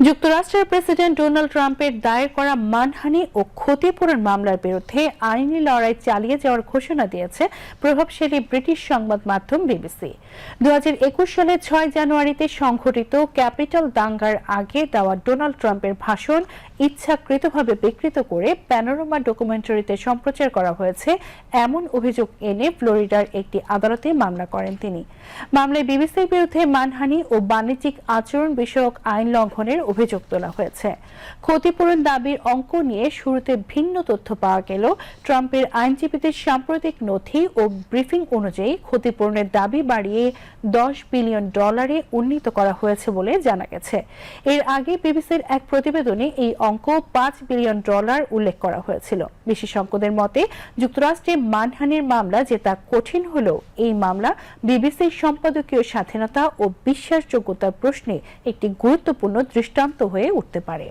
যুক্তরাষ্ট্রের president Donald ট্রাম্পের দায়ের করা মানহানি ও ক্ষতিপূরণ মামলার বিরুদ্ধে আইনি লড়াই চালিয়ে যাওয়ার ঘোষণা দিয়েছে প্রভাবশালী ব্রিটিশ সংবাদ মাধ্যম বিবিসি। 2021 সালের 6 জানুয়ারিতে সংঘটিত ক্যাপিটল দাঙ্গার আগে দেওয়া ডোনাল্ড ট্রাম্পের ভাষণ ইচ্ছাকৃতভাবে বিকৃত করে প্যানোরামা ডকুমেন্টারিতে সম্প্রচার করা হয়েছে এমন অভিযোগ এনে ফ্লোরিডার একটি আদালতে মামলা করেন তিনি। মামলায় বিবিসির বিরুদ্ধে মানহানি ও বাণিজ্যিক আচরণ বিষয়ক আইন লঙ্ঘনের অভিযোগ তোলা হয়েছে। ক্ষতিপূরণ দাবির অঙ্ক নিয়ে শুরুতে ভিন্ন তথ্য পাওয়া গেলেও ট্রাম্পের আইনজীবীদের সাম্প্রতিক নথি ও ব্রিফিং অনুযায়ী ক্ষতিপূরণের দাবি বাড়িয়ে $10 বিলিয়ন উন্নীত করা হয়েছে বলে জানা গেছে। এর আগে বিবিসির এক প্রতিবেদনে এই অঙ্ক $5 বিলিয়ন উল্লেখ করা হয়েছিল। বিশেষজ্ঞদের মতে যুক্তরাষ্ট্রে মানহানির মামলা জেতা কঠিন হলেও এই মামলা বিবিসির সম্পাদকীয় স্বাধীনতা ও বিশ্বাসযোগ্যতার প্রশ্নে একটি গুরুত্বপূর্ণ দৃষ্টান্ত হয়ে উঠতে পারে।